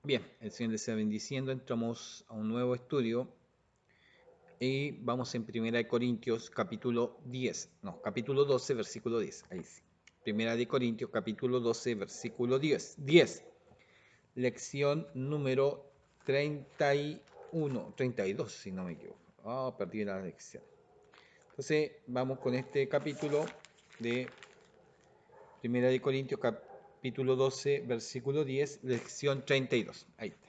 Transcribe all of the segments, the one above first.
Bien, el Señor les sea bendiciendo. Entramos a un nuevo estudio y vamos en Primera de Corintios capítulo 10, no, capítulo 12, versículo 10. Ahí sí. Primera de Corintios capítulo 12, versículo 10. Lección número 31, 32, si no me equivoco. Perdí la lección. Entonces, vamos con este capítulo de Primera de Corintios capítulo 12, versículo 10, lección 32. Ahí está.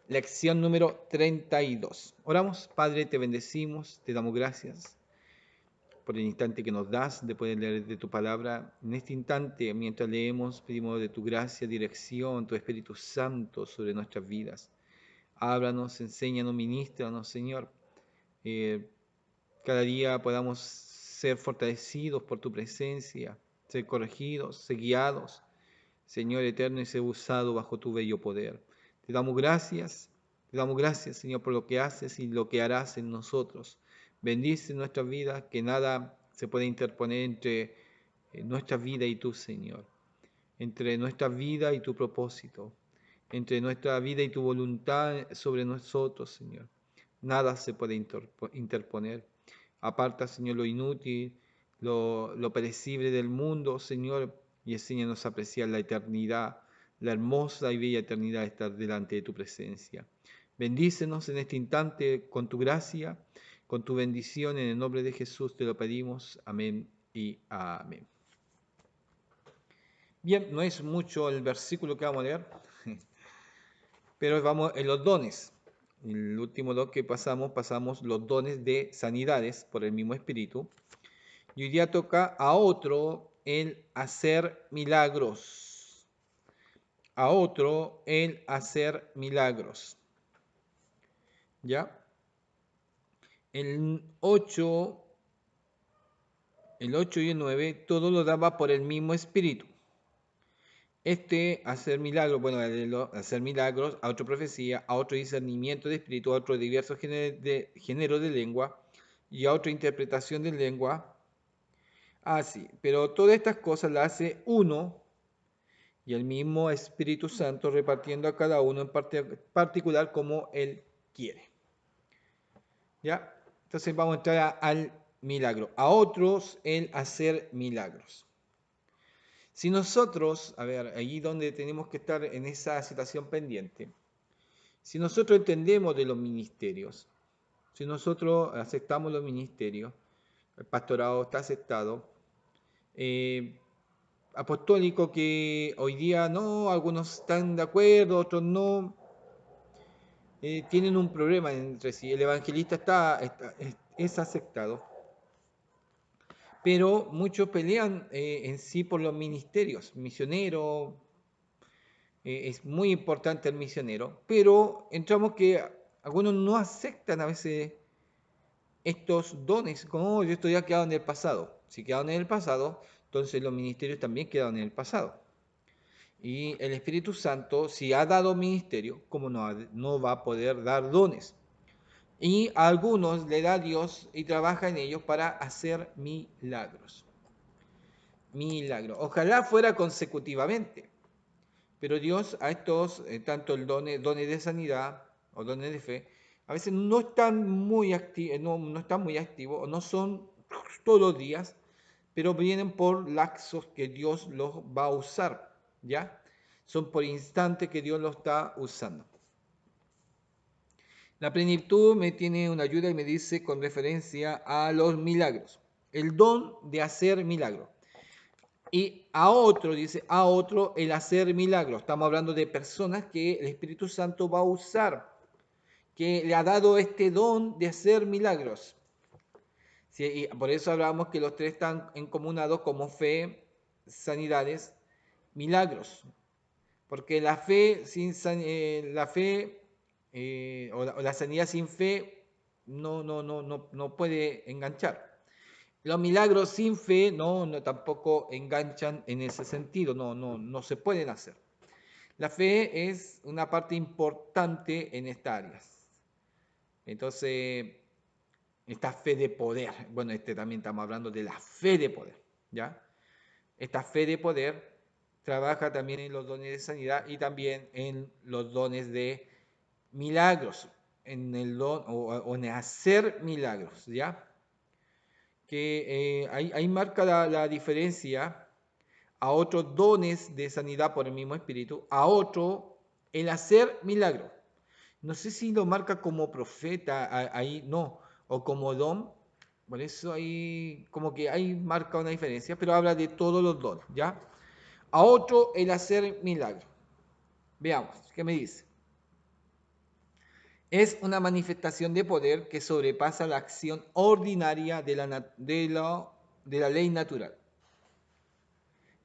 Lección número 32. Oramos, Padre, te bendecimos, te damos gracias por el instante que nos das de poder leer de tu palabra. En este instante, mientras leemos, pedimos de tu gracia, dirección, tu Espíritu Santo sobre nuestras vidas. Háblanos, enséñanos, ministranos, Señor. Eh, Cada día podamos ser fortalecidos por tu presencia, ser corregidos, ser guiados, Señor eterno, y ser usado bajo tu bello poder. Te damos gracias, Señor, por lo que haces y lo que harás en nosotros. Bendice nuestras vidas, que nada se pueda interponer entre nuestra vida y tú, Señor, entre nuestra vida y tu propósito, entre nuestra vida y tu voluntad sobre nosotros, Señor. Nada se puede interponer. Aparta, Señor, lo inútil, lo perecible del mundo, Señor, y enséñanos a apreciar la eternidad, la hermosa y bella eternidad de estar delante de tu presencia. Bendícenos en este instante con tu gracia, con tu bendición, en el nombre de Jesús te lo pedimos. Amén y amén. Bien, no es mucho el versículo que vamos a leer, pero vamos en los dones. El último don que pasamos los dones de sanidades por el mismo Espíritu. Y hoy día toca a otro el hacer milagros. A otro el hacer milagros. ¿Ya? El 8, el 8 y el 9, todo lo daba por el mismo Espíritu. Hacer milagros, bueno, hacer milagros, a otro profecía, a otro discernimiento de espíritu, a otro diversos géneros de lengua y a otra interpretación de lengua. Sí, pero todas estas cosas las hace uno y el mismo Espíritu Santo, repartiendo a cada uno en particular como Él quiere. ¿Ya? Entonces vamos a entrar al milagro. A otros el hacer milagros. Si nosotros, a ver, allí donde tenemos que estar en esa situación pendiente, si nosotros entendemos de los ministerios, si nosotros aceptamos los ministerios, el pastorado está aceptado, apostólico que hoy día no, algunos están de acuerdo, otros no, tienen un problema entre sí. El evangelista es aceptado, pero muchos pelean en sí por los ministerios. Misionero, es muy importante el misionero, pero entramos que algunos no aceptan a veces estos dones, como yo estoy ya quedado en el pasado. Si quedaron en el pasado, entonces los ministerios también quedaron en el pasado. Y el Espíritu Santo, si ha dado ministerio, ¿cómo no va a poder dar dones? Y a algunos le da Dios y trabaja en ellos para hacer milagros. Milagros. Ojalá fuera consecutivamente, pero Dios a estos, tanto el dones de sanidad o dones de fe, a veces no están muy activos, no están muy activos, o no son todos los días, pero vienen por lapsos que Dios los va a usar, ¿ya? Son por instantes que Dios los está usando. La plenitud me tiene una ayuda y me dice con referencia a los milagros. El don de hacer milagros. Y a otro, dice, a otro el hacer milagros. Estamos hablando de personas que el Espíritu Santo va a usar, que le ha dado este don de hacer milagros. Sí, y por eso hablamos que los tres están encomunados como fe, sanidades, milagros. Porque la fe o la sanidad sin fe no puede enganchar. Los milagros sin fe no tampoco enganchan en ese sentido, no se pueden hacer. La fe es una parte importante en estas áreas. Entonces, esta fe de poder, bueno, también estamos hablando de la fe de poder, ¿ya? Esta fe de poder trabaja también en los dones de sanidad y también en los dones de milagros, en el don o en hacer milagros, ¿ya? Que ahí marca la diferencia a otros dones de sanidad por el mismo Espíritu, a otro el hacer milagros. No sé si lo marca como profeta, ahí no, o como don, por eso ahí como que ahí marca una diferencia, pero habla de todos los dones, ¿ya? A otro el hacer milagros. Veamos, ¿qué me dice? Es una manifestación de poder que sobrepasa la acción ordinaria de la ley natural.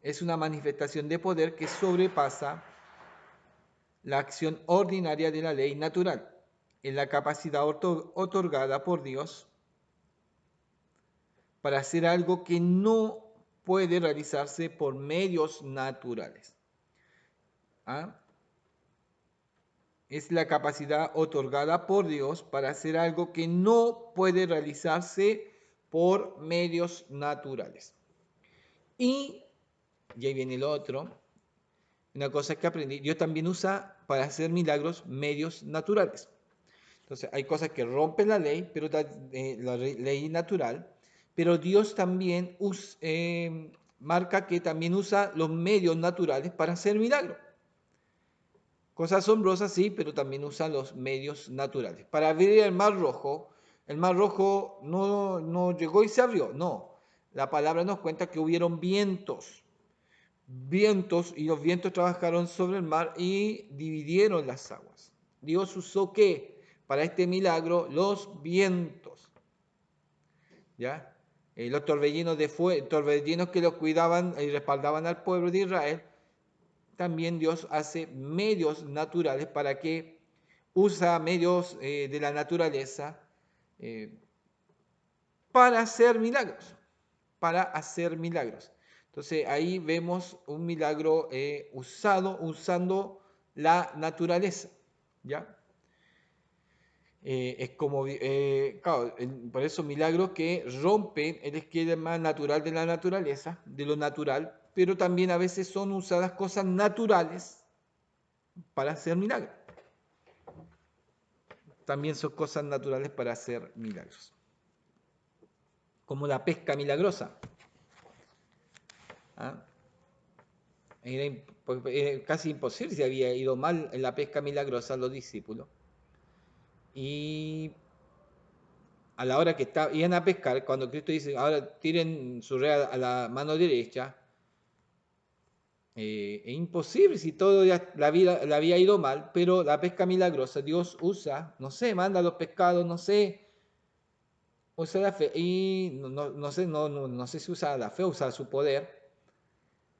Es una manifestación de poder que sobrepasa la acción ordinaria de la ley natural. Es la capacidad otorgada por Dios para hacer algo que no puede realizarse por medios naturales. ¿Ah? Es la capacidad otorgada por Dios para hacer algo que no puede realizarse por medios naturales. Y ahí viene lo otro, una cosa que aprendí, Dios también usa para hacer milagros medios naturales. Entonces hay cosas que rompen la ley, pero la ley natural, pero Dios también marca que también usa los medios naturales para hacer milagros. Cosas asombrosas, sí, pero también usa los medios naturales. Para abrir el mar rojo no llegó y se abrió, no. La palabra nos cuenta que hubieron vientos, y los vientos trabajaron sobre el mar y dividieron las aguas. Dios usó ¿qué? Para este milagro, los vientos, ¿ya? Los torbellinos que los cuidaban y respaldaban al pueblo de Israel. También Dios hace medios naturales para que usa medios de la naturaleza eh, para hacer milagros, Entonces ahí vemos un milagro usando la naturaleza, ¿ya? Es como, claro, por eso milagros que rompen el esquema natural de la naturaleza, de lo natural, pero también a veces son usadas cosas naturales para hacer milagros. También son cosas naturales para hacer milagros. Como la pesca milagrosa. ¿Ah? Era casi imposible si había ido mal en la pesca milagrosa a los discípulos. Y a la hora que iban a pescar, cuando Cristo dice, ahora tiren su red a la mano derecha, es imposible si todo ya la había ido mal, pero la pesca milagrosa, Dios usa, no sé, manda los pescados, no sé, usa la fe, y no sé si usa la fe, usa su poder.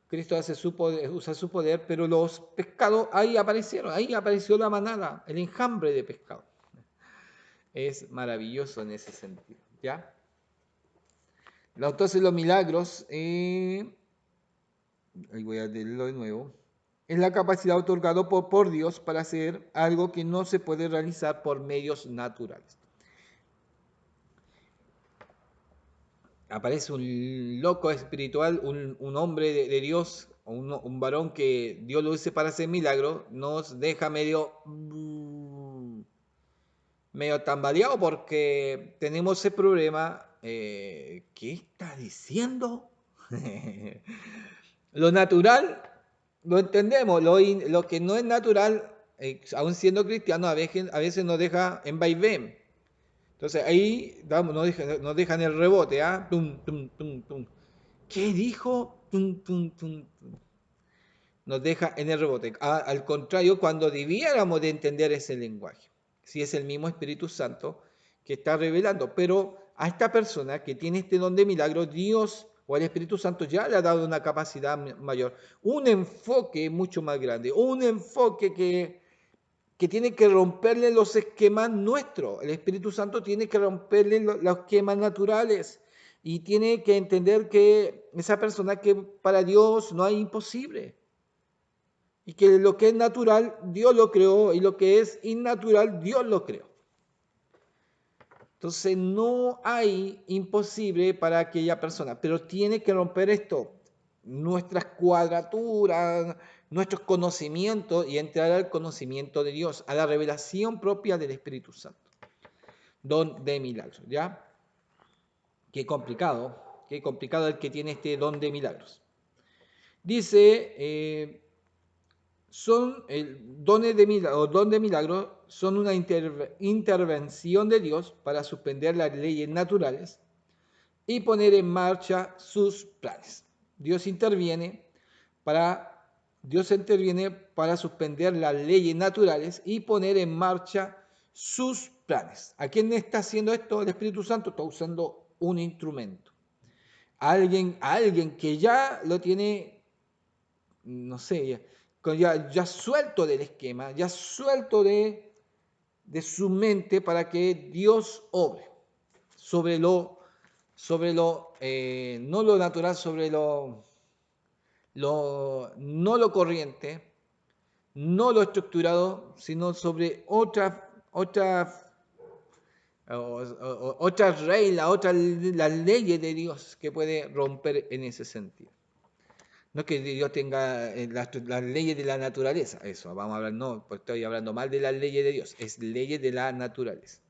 Cristo usa su poder, pero los pescados ahí aparecieron, ahí apareció la manada, el enjambre de pescado. Es maravilloso en ese sentido, ¿ya? Entonces los milagros, ahí voy a leerlo de nuevo, es la capacidad otorgada por Dios para hacer algo que no se puede realizar por medios naturales. Aparece un loco espiritual, un hombre de Dios, un varón que Dios lo use para hacer milagros, nos deja medio tambaleado porque tenemos ese problema. ¿Qué está diciendo? Lo natural lo entendemos, lo que no es natural, aún siendo cristiano, a veces nos deja en vaivén. Entonces ahí nos dejan el rebote, ¿ah? Tum, tum, tum, tum. ¿Qué dijo? Tum, tum, tum, tum. Nos deja en el rebote. Al contrario, cuando debiéramos de entender ese lenguaje, si es el mismo Espíritu Santo que está revelando, pero a esta persona que tiene este don de milagro, Dios o el Espíritu Santo ya le ha dado una capacidad mayor, un enfoque mucho más grande, un enfoque que tiene que romperle los esquemas nuestros. El Espíritu Santo tiene que romperle los esquemas naturales y tiene que entender que esa persona que para Dios no hay imposible. Y que lo que es natural, Dios lo creó, y lo que es innatural, Dios lo creó. Entonces no hay imposible para aquella persona, pero tiene que romper esto. nuestras cuadraturas, nuestros conocimientos y entrar al conocimiento de Dios, a la revelación propia del Espíritu Santo. Don de milagros, ¿ya? Qué complicado el que tiene este don de milagros. Dice, son el dones de milagro, don de milagro son una intervención de Dios para suspender las leyes naturales y poner en marcha sus planes. Dios interviene para suspender las leyes naturales y poner en marcha sus planes. ¿A quién está haciendo esto? El Espíritu Santo está usando un instrumento. A alguien que ya lo tiene, no sé, ya suelto del esquema, ya suelto de su mente para que Dios obre sobre lo no lo natural, sobre no lo corriente, no lo estructurado, sino sobre otras reglas, las leyes de Dios que puede romper en ese sentido. No es que Dios tenga las leyes de la naturaleza, eso, vamos a hablar, no, pues estoy hablando mal de las leyes de Dios, es leyes de la naturaleza.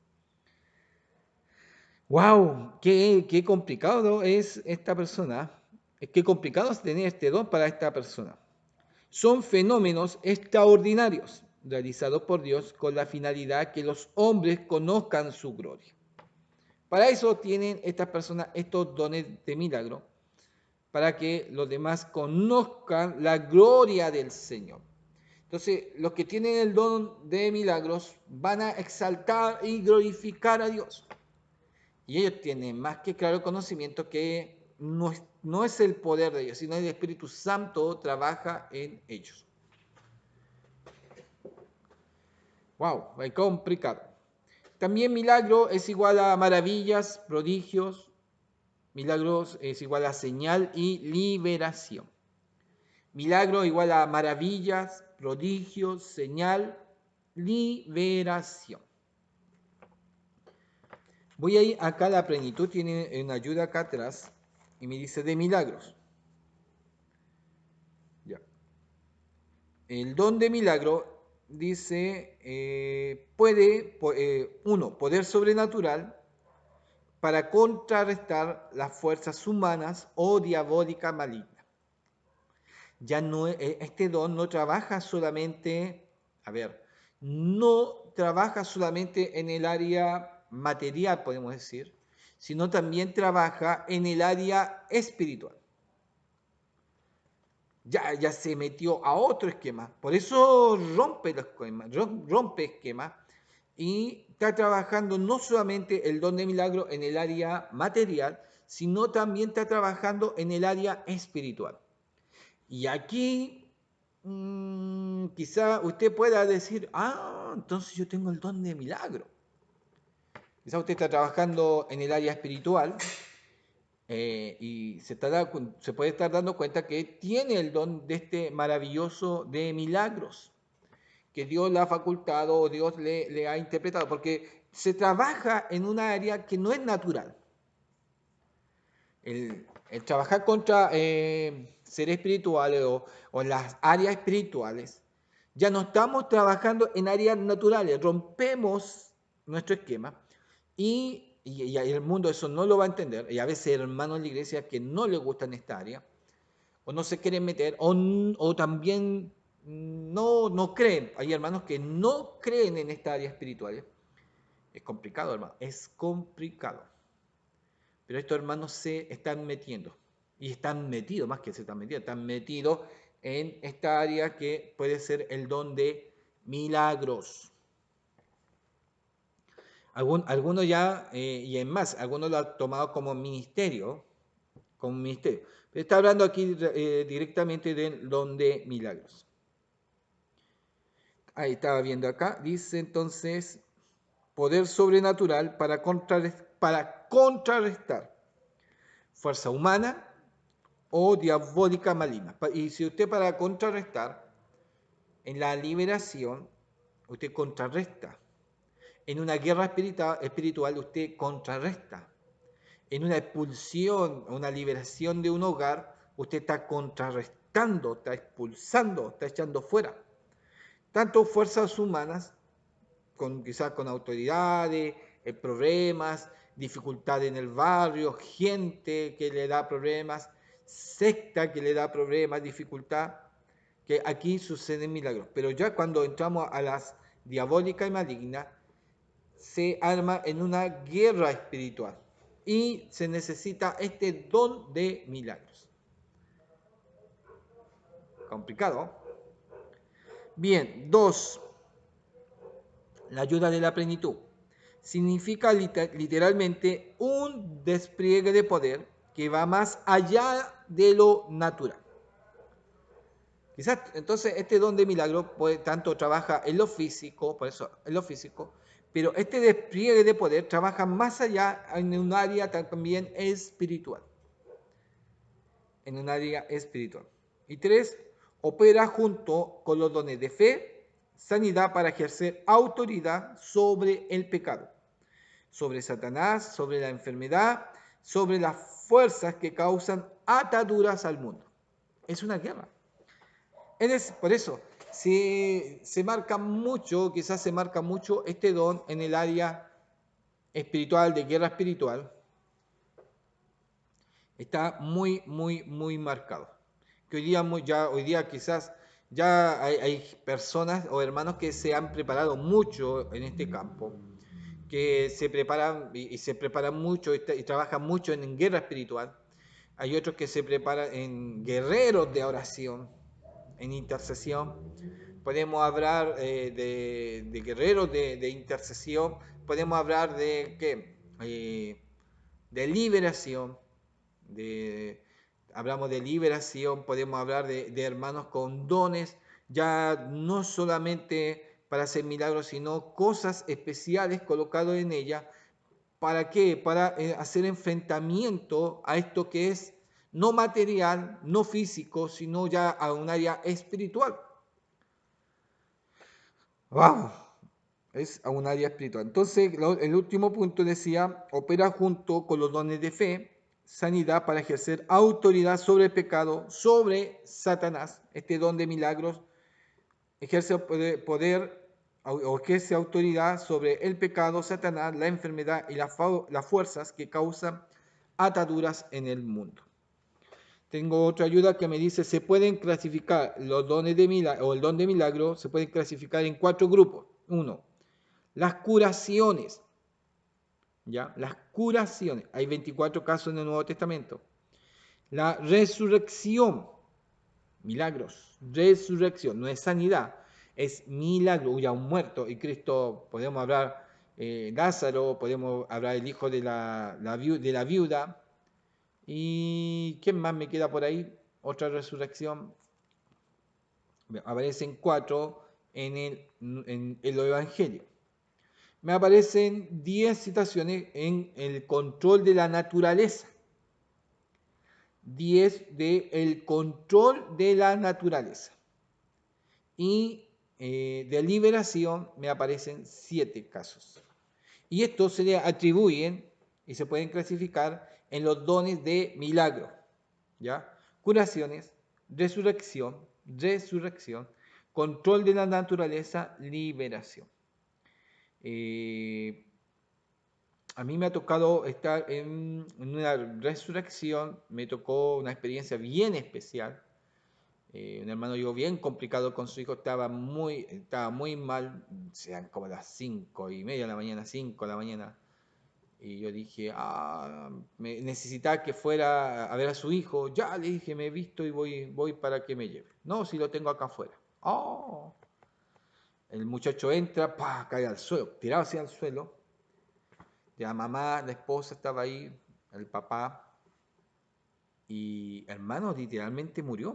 ¡Wow! Qué complicado es esta persona. Qué complicado es tener este don para esta persona. Son fenómenos extraordinarios realizados por Dios con la finalidad que los hombres conozcan su gloria. Para eso tienen estas personas estos dones de milagro, para que los demás conozcan la gloria del Señor. Entonces, los que tienen el don de milagros van a exaltar y glorificar a Dios. Y ellos tienen más que claro conocimiento que no es el poder de ellos, sino el Espíritu Santo trabaja en ellos. ¡Wow! Es complicado. También milagro es igual a maravillas, prodigios. Milagros es igual a señal y liberación. Milagro igual a maravillas, prodigios, señal, liberación. Voy a ir acá a la plenitud, tiene una ayuda acá atrás y me dice de milagros. Ya. El don de milagro dice, poder sobrenatural para contrarrestar las fuerzas humanas o diabólicas malignas. Ya no, este don no trabaja solamente, no trabaja solamente en el área material, podemos decir, sino también trabaja en el área espiritual. Ya se metió a otro esquema, por eso rompe esquemas y está trabajando no solamente el don de milagro en el área material, sino también está trabajando en el área espiritual. Y aquí quizá usted pueda decir, entonces yo tengo el don de milagro. Quizá usted está trabajando en el área espiritual y se puede estar dando cuenta que tiene el don de este maravilloso de milagros, que Dios le ha facultado o Dios le ha interpretado, porque se trabaja en un área que no es natural. El trabajar contra seres espirituales o las áreas espirituales, ya no estamos trabajando en áreas naturales, rompemos nuestro esquema y el mundo eso no lo va a entender, y a veces hermanos en la iglesia que no les gustan esta área, o no se quieren meter, o también no creen, hay hermanos que no creen en esta área espiritual. Es complicado, hermano, es complicado. Pero estos hermanos se están metiendo, y están metidos, más que se están metidos en esta área que puede ser el don de milagros. Algunos ya, y en más, algunos lo han tomado como ministerio. Pero está hablando aquí directamente del don de milagros. Ahí estaba viendo acá, dice entonces, poder sobrenatural para contrarrestar fuerza humana o diabólica maligna. Y si usted para contrarrestar, en la liberación, usted contrarresta. En una guerra espiritual, usted contrarresta. En una expulsión, una liberación de un hogar, usted está contrarrestando, está expulsando, está echando fuera. Tanto fuerzas humanas, quizás con autoridades, problemas, dificultades en el barrio, gente que le da problemas, secta que le da problemas, dificultad, que aquí suceden milagros. Pero ya cuando entramos a las diabólicas y malignas, se arma en una guerra espiritual y se necesita este don de milagros. Complicado. Bien, 2. La ayuda de la plenitud. Significa literalmente un despliegue de poder que va más allá de lo natural. Quizás entonces este don de milagro tanto trabaja en lo físico, por eso en lo físico, pero este despliegue de poder trabaja más allá en un área también espiritual. En un área espiritual. Y 3, opera junto con los dones de fe, sanidad para ejercer autoridad sobre el pecado, sobre Satanás, sobre la enfermedad, sobre las fuerzas que causan ataduras al mundo. Es una guerra. Por eso, se marca mucho, quizás se marca mucho este don en el área espiritual, de guerra espiritual. Está muy, muy, muy marcado. Que hoy día quizás ya hay personas o hermanos que se han preparado mucho en este campo, que se preparan y se preparan mucho y trabajan mucho en guerra espiritual. Hay otros que se preparan en guerreros de oración, en intercesión. Podemos hablar de guerreros de intercesión, podemos hablar de ¿qué? De liberación, hablamos de liberación, podemos hablar de hermanos con dones, ya no solamente para hacer milagros, sino cosas especiales colocadas en ella. ¿Para qué? Para hacer enfrentamiento a esto que es no material, no físico, sino ya a un área espiritual. ¡Wow! Es a un área espiritual. Entonces, el último punto decía, opera junto con los dones de fe, sanidad para ejercer autoridad sobre el pecado, sobre Satanás. Este don de milagros ejerce poder o ejerce autoridad sobre el pecado, Satanás, la enfermedad y las fuerzas que causan ataduras en el mundo. Tengo otra ayuda que me dice, se pueden clasificar los dones de milagro o el don de milagro, se pueden clasificar en 4 grupos. 1. Las curaciones. ¿Ya? Las curaciones. Hay 24 casos en el Nuevo Testamento. La resurrección. Milagros. Resurrección. No es sanidad. Es milagro. Ya un muerto. Y Cristo, podemos hablar Lázaro, podemos hablar del hijo de la viuda. ¿Y quién más me queda por ahí? Otra resurrección. Aparecen 4 en los evangelios. Me aparecen 10 citaciones en el control de la naturaleza. 10 de el control de la naturaleza. Y de liberación me aparecen 7 casos. Y estos se le atribuyen y se pueden clasificar en los dones de milagro. ¿Ya? Curaciones, resurrección, control de la naturaleza, liberación. A mí me ha tocado estar en una resurrección, me tocó una experiencia bien especial. Un hermano llegó bien complicado con su hijo, estaba muy mal, sean como las 5:30 de la mañana, 5 de la mañana. Y yo dije, me necesitaba que fuera a ver a su hijo. Ya le dije, me he visto y voy para que me lleve. No, si lo tengo acá afuera. El muchacho entra, cae al suelo, tirado hacia el suelo. La mamá, la esposa estaba ahí, el papá. Y hermano, literalmente murió.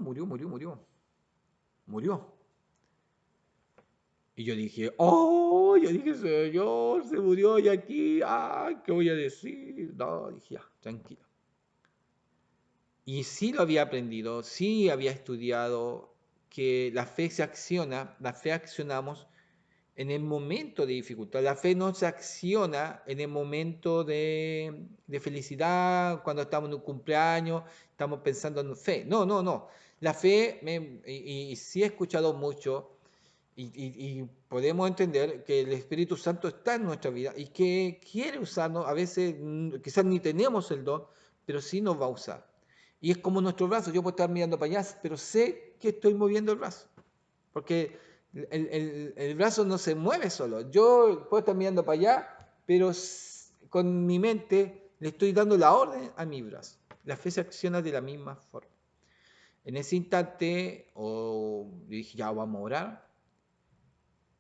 Y yo dije, Señor, se murió y aquí, ¿qué voy a decir? No, dije, ya, tranquilo. Y sí lo había aprendido, sí había estudiado que la fe se acciona, la fe accionamos en el momento de dificultad. La fe no se acciona en el momento de felicidad, cuando estamos en un cumpleaños, estamos pensando en fe. No, no, no. La fe, y sí he escuchado mucho, y podemos entender que el Espíritu Santo está en nuestra vida y que quiere usarnos. A veces quizás ni tenemos el don, pero sí nos va a usar. Y es como nuestro brazo. Yo puedo estar mirando para allá, pero sé que estoy moviendo el brazo. Porque el brazo no se mueve solo. Yo puedo estar mirando para allá, pero con mi mente le estoy dando la orden a mi brazo. La fe se acciona de la misma forma. En ese instante, dije, ya vamos a orar.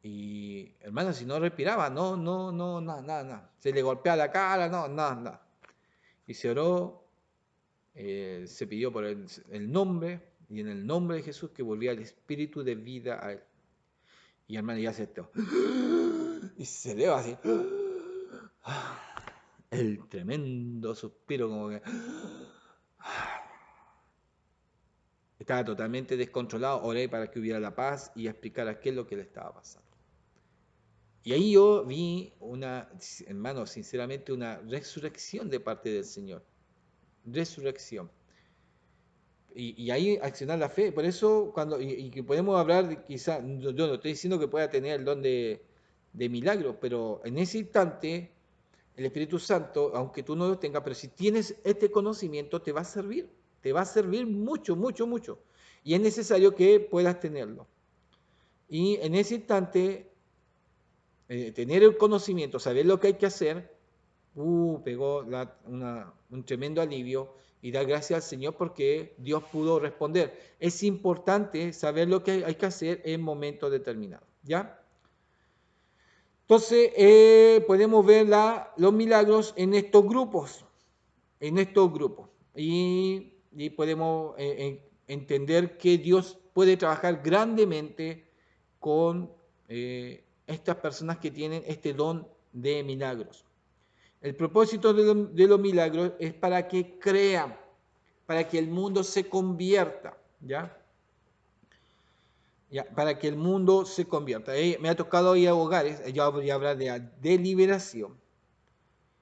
Y hermano, si no respiraba, no, no, no, nada, nada, nada. Se le golpea la cara, no, nada, nada. Y se oró, se pidió por el nombre, y en el nombre de Jesús que volvía el espíritu de vida a él. Y hermano, ya se esto. Y se eleva así. El tremendo suspiro, como que. Estaba totalmente descontrolado. Oré para que hubiera la paz y explicara qué es lo que le estaba pasando. Y ahí yo vi hermano, sinceramente, una resurrección de parte del Señor. Resurrección. Y ahí accionar la fe. Por eso, y que podemos hablar, quizás, yo no estoy diciendo que pueda tener el don de milagros, pero en ese instante, el Espíritu Santo, aunque tú no lo tengas, pero si tienes este conocimiento, te va a servir. Te va a servir mucho, mucho, mucho. Y es necesario que puedas tenerlo. Y en ese instante, tener el conocimiento, saber lo que hay que hacer, pegó un tremendo alivio y dar gracias al Señor porque Dios pudo responder. Es importante saber lo que hay que hacer en momentos determinados, ¿ya? Entonces, podemos ver los milagros en estos grupos, y podemos entender que Dios puede trabajar grandemente con estas personas que tienen este don de milagros. El propósito de los milagros es para que crean, para que el mundo se convierta, ¿ya? Ya, para que el mundo se convierta. Me ha tocado ir a hogares, ya voy a hablar de liberación.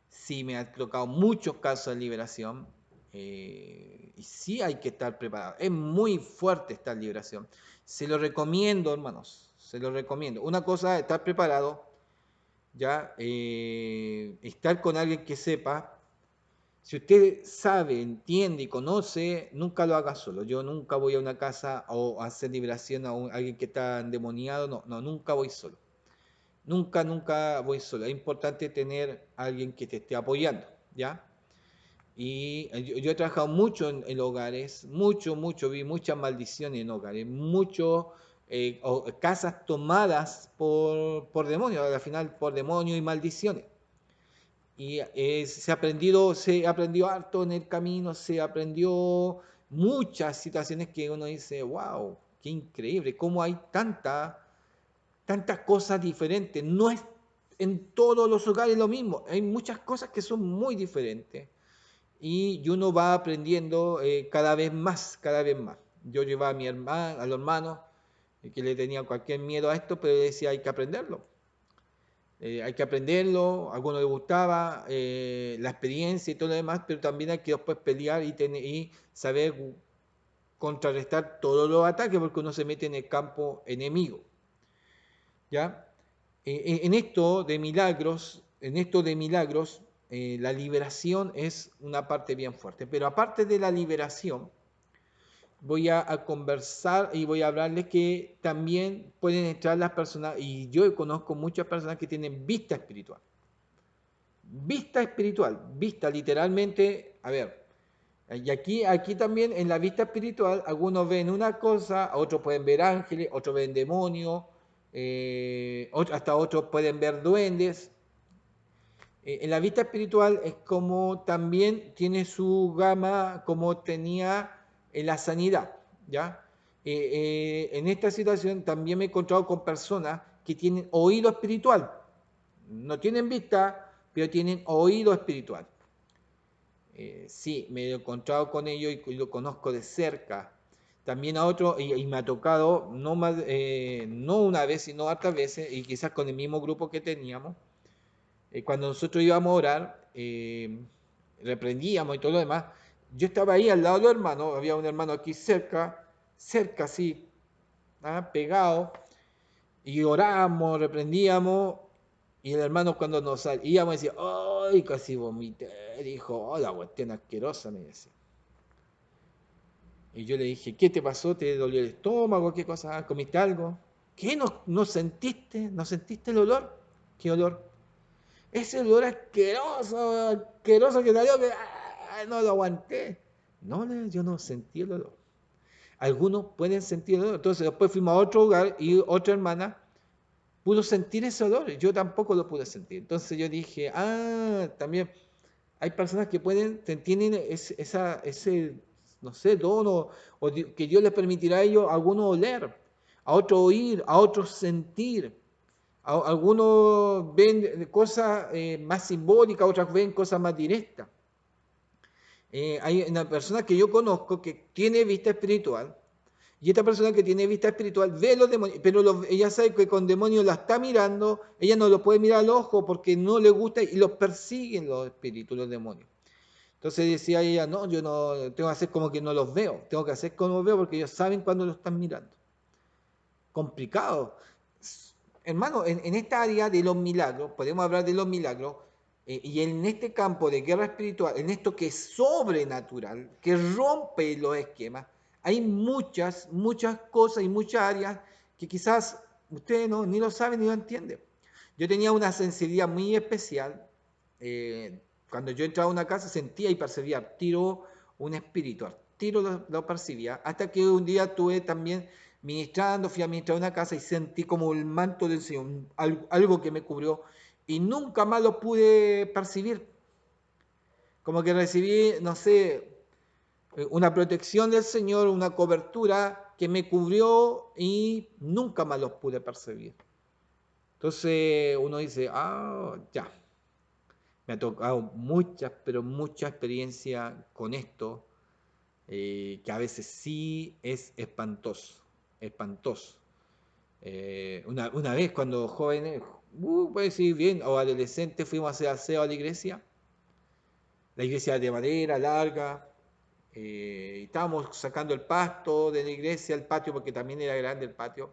Sí, me ha tocado muchos casos de liberación, y sí hay que estar preparado. Es muy fuerte esta liberación. Se lo recomiendo, hermanos, se lo recomiendo. Una cosa es estar preparado, ya, estar con alguien que sepa. Si usted sabe, entiende y conoce, nunca lo haga solo. Yo nunca voy a una casa o a hacer liberación a alguien que está endemoniado. No, no, nunca voy solo. Nunca, nunca voy solo. Es importante tener a alguien que te esté apoyando, ¿ya? Y yo he trabajado mucho en hogares, mucho, mucho, vi muchas maldiciones en hogares, casas tomadas por demonios, al final por demonios y maldiciones. Y se ha aprendido harto en el camino, se aprendió muchas situaciones que uno dice, wow, qué increíble, cómo hay tantas cosas diferentes. No es en todos los hogares lo mismo, hay muchas cosas que son muy diferentes. Y uno va aprendiendo cada vez más, cada vez más. Yo llevaba a los hermanos que le tenían cualquier miedo a esto, pero decía, hay que aprenderlo. Hay que aprenderlo, a algunos les gustaba la experiencia y todo lo demás, pero también hay que después pelear y saber contrarrestar todos los ataques porque uno se mete en el campo enemigo. ¿Ya? En esto de milagros, la liberación es una parte bien fuerte. Pero aparte de la liberación, voy a conversar y voy a hablarles que también pueden entrar las personas, y yo conozco muchas personas que tienen vista espiritual. Vista espiritual, vista literalmente, a ver, y aquí también en la vista espiritual, algunos ven una cosa, otros pueden ver ángeles, otros ven demonios, hasta otros pueden ver duendes. En la vista espiritual es como también tiene su gama, como tenía en la sanidad, ¿ya? En esta situación también me he encontrado con personas que tienen oído espiritual. No tienen vista, pero tienen oído espiritual. Sí, me he encontrado con ellos y lo conozco de cerca. también a otro, y me ha tocado, no, más, no una vez, sino hartas veces, y quizás con el mismo grupo que teníamos, cuando nosotros íbamos a orar, reprendíamos y todo lo demás, yo estaba ahí al lado de los hermanos, había un hermano aquí cerca, cerca así, pegado, y orábamos, reprendíamos, y el hermano cuando nos íbamos decía, ¡ay, casi vomité! Dijo, ¡oh, la cuestión asquerosa! Me decía. Y yo le dije, ¿qué te pasó? ¿Te dolió el estómago? ¿Qué cosa? ¿Comiste algo? ¿Qué? ¿No sentiste? ¿No sentiste el olor? ¿Qué olor? Ese olor asqueroso, asqueroso que salió, que no lo aguanté. No, yo no sentí el olor. Algunos pueden sentir el olor. Entonces después fuimos a otro lugar y otra hermana pudo sentir ese olor. Yo tampoco lo pude sentir. Entonces yo dije, también hay personas que tienen ese, no sé, don que Dios les permitirá a ellos, a algunos oler, a otros oír, a otros sentir. Algunos ven cosas más simbólicas, otras ven cosas más directas. Hay una persona que yo conozco que tiene vista espiritual, y esta persona que tiene vista espiritual ve los demonios, pero ella sabe que con demonios la está mirando, ella no lo puede mirar al ojo porque no le gusta y los persiguen los espíritus, los demonios. Entonces decía ella, no, yo no tengo que hacer como que no los veo, tengo que hacer como los veo porque ellos saben cuando lo están mirando. Complicado. Hermano, en esta área de los milagros, podemos hablar de los milagros, y en este campo de guerra espiritual, en esto que es sobrenatural, que rompe los esquemas, hay muchas cosas y muchas áreas que quizás ustedes ni lo saben ni lo entienden. Yo tenía una sensibilidad muy especial. Cuando yo entraba a una casa sentía y percibía al tiro un espíritu, al tiro lo percibía, hasta que un día tuve también ministrando, fui a ministrar una casa y sentí como el manto del Señor, algo que me cubrió y nunca más lo pude percibir. Como que recibí, no sé, una protección del Señor, una cobertura que me cubrió y nunca más los pude percibir. Entonces uno dice, ya, me ha tocado muchas, pero mucha experiencia con esto, que a veces sí es espantoso, espantoso. Una vez cuando jóvenes, puede decir bien, o adolescentes, fuimos a hacer aseo a la iglesia de madera, larga, y estábamos sacando el pasto de la iglesia, el patio, porque también era grande el patio.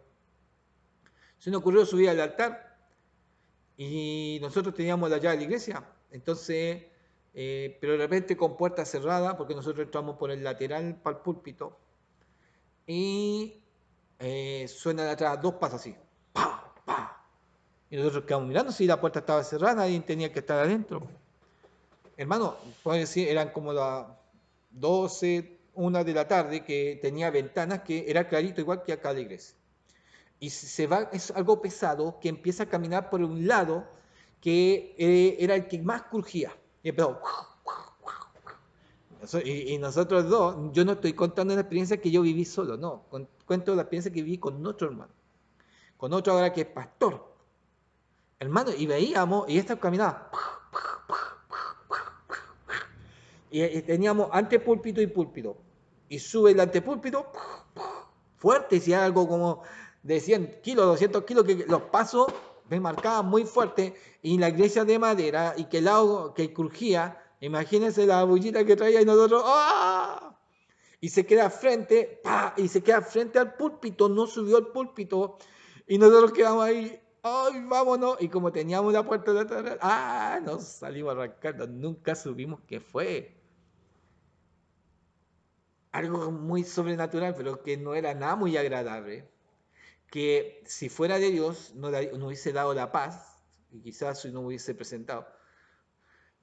Se nos ocurrió subir al altar y nosotros teníamos la llave de la iglesia, entonces, pero de repente con puerta cerrada, porque nosotros entramos por el lateral para el púlpito, y suenan atrás dos pasos así, ¡pa! ¡Pa! Y nosotros quedamos mirando si la puerta estaba cerrada, nadie tenía que estar adentro. Hermano, puedo decir, eran como las 12, 1 de la tarde, que tenía ventanas que era clarito, igual que acá la iglesia. Y se va, es algo pesado, que empieza a caminar por un lado que era el que más crujía. Y empezó. Y nosotros dos, yo no estoy contando una experiencia que yo viví solo, no. Cuento la experiencia que viví con otro hermano. Con otro ahora que es pastor. Hermano, y veíamos, y esta caminaba. Y teníamos antepúlpito y púlpito. Y sube el antepúlpito, fuerte, si algo como de 100 kilos, 200 kilos, que los pasos me marcaban muy fuerte. Y la iglesia de madera, y que el lado que crujía, imagínense la bullita que traía y nosotros, ¡ah! Y se queda frente, ¡pah! Y se queda frente al púlpito, no subió al púlpito. Y nosotros quedamos ahí, ¡ay, vámonos! Y como teníamos la puerta de atrás, nos salimos arrancando, nunca subimos qué fue. Algo muy sobrenatural, pero que no era nada muy agradable, que si fuera de Dios no hubiese dado la paz, y quizás no hubiese presentado.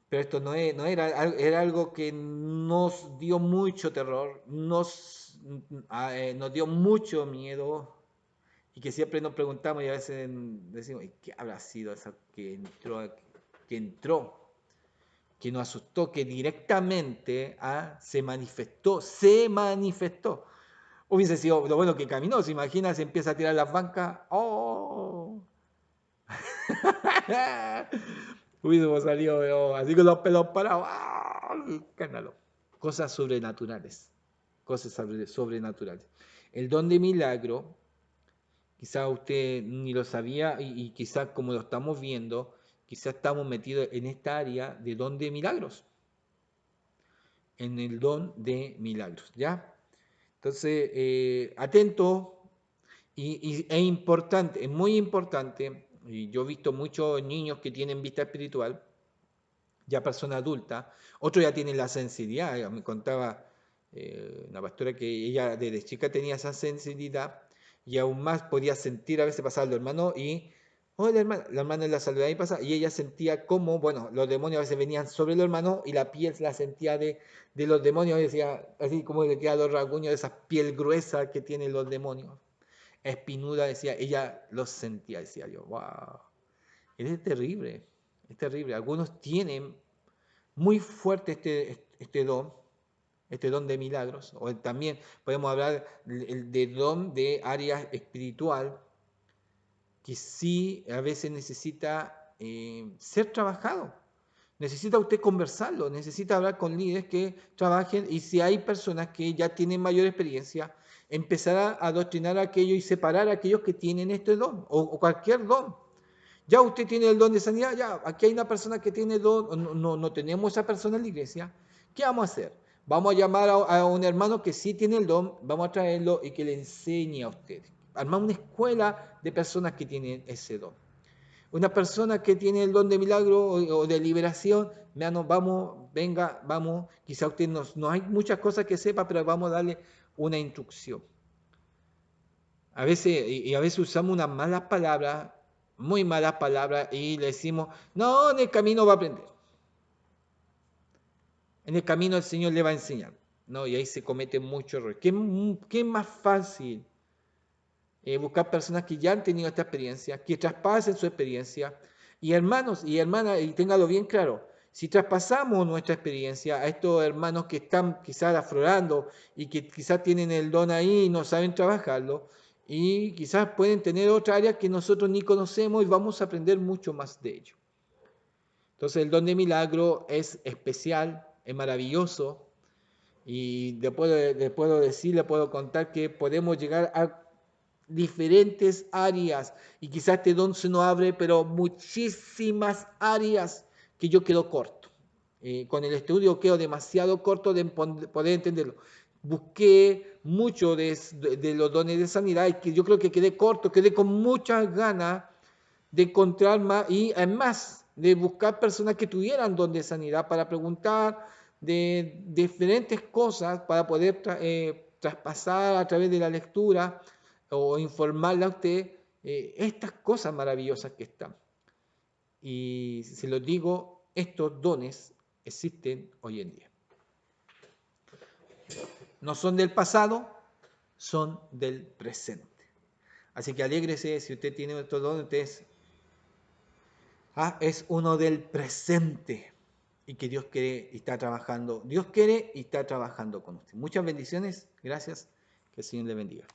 Pero esto era algo que nos dio mucho terror, nos dio mucho miedo, y que siempre nos preguntamos y a veces decimos, ¿qué habrá sido eso que entró, que nos asustó, que directamente se manifestó? Hubiese sido lo bueno que caminó, se imagina, se empieza a tirar las bancas. ¡Oh! Hubiésemos salido así con los pelos parados. ¡Ah! Escándalo. Cosas sobrenaturales. cosas sobrenaturales. El don de milagro, quizás usted ni lo sabía y quizás como lo estamos viendo, quizás estamos metidos en esta área de don de milagros, en el don de milagros, ¿ya? Entonces, atento es importante, es muy importante, y yo he visto muchos niños que tienen vista espiritual, ya persona adulta, otros ya tienen la sensibilidad, me contaba una pastora que ella desde chica tenía esa sensibilidad y aún más podía sentir, a veces pasaba los hermanos y, oh, la hermana la saludaba y pasa, y ella sentía como, bueno, los demonios a veces venían sobre los hermanos y la piel la sentía de los demonios, y decía, así como le quedan los rasguños de esa piel gruesa que tienen los demonios, espinuda, decía, ella los sentía, decía yo, wow, es terrible, es terrible. Algunos tienen muy fuerte este don de milagros, o también podemos hablar de don de área espiritual, que sí a veces necesita ser trabajado. Necesita usted conversarlo, necesita hablar con líderes que trabajen, y si hay personas que ya tienen mayor experiencia, empezar a adoctrinar a aquellos y separar a aquellos que tienen este don o cualquier don. Ya usted tiene el don de sanidad, ya aquí hay una persona que tiene don, no tenemos esa persona en la iglesia. ¿Qué vamos a hacer? Vamos a llamar a un hermano que sí tiene el don, vamos a traerlo y que le enseñe a usted. Armar una escuela de personas que tienen ese don. Una persona que tiene el don de milagro o de liberación, vamos, venga, vamos, quizá usted no hay muchas cosas que sepa, pero vamos a darle una instrucción. A veces usamos unas malas palabras, muy malas palabras, y le decimos, no, en el camino va a aprender. En el camino el Señor le va a enseñar. No, y ahí se cometen muchos errores. ¿Qué es más fácil? Buscar personas que ya han tenido esta experiencia, que traspasen su experiencia. Y hermanos y hermanas, y téngalo bien claro, si traspasamos nuestra experiencia a estos hermanos que están quizás aflorando y que quizás tienen el don ahí y no saben trabajarlo, y quizás pueden tener otra área que nosotros ni conocemos y vamos a aprender mucho más de ello. Entonces el don de milagro es especial, es maravilloso, y le puedo decir, le puedo contar que podemos llegar a diferentes áreas, y quizás este don se nos abre, pero muchísimas áreas que yo quedo corto. Con el estudio quedo demasiado corto de poder entenderlo. Busqué mucho de los dones de sanidad y que yo creo que quedé corto, quedé con muchas ganas de encontrar más y además de buscar personas que tuvieran don de sanidad para preguntar de diferentes cosas para poder traspasar a través de la lectura o informarle a usted estas cosas maravillosas que están. Y se los digo, estos dones existen hoy en día. No son del pasado, son del presente. Así que alégrese si usted tiene estos dones, es uno del presente y que Dios quiere y está trabajando. Dios quiere y está trabajando con usted. Muchas bendiciones, gracias, que el Señor le bendiga.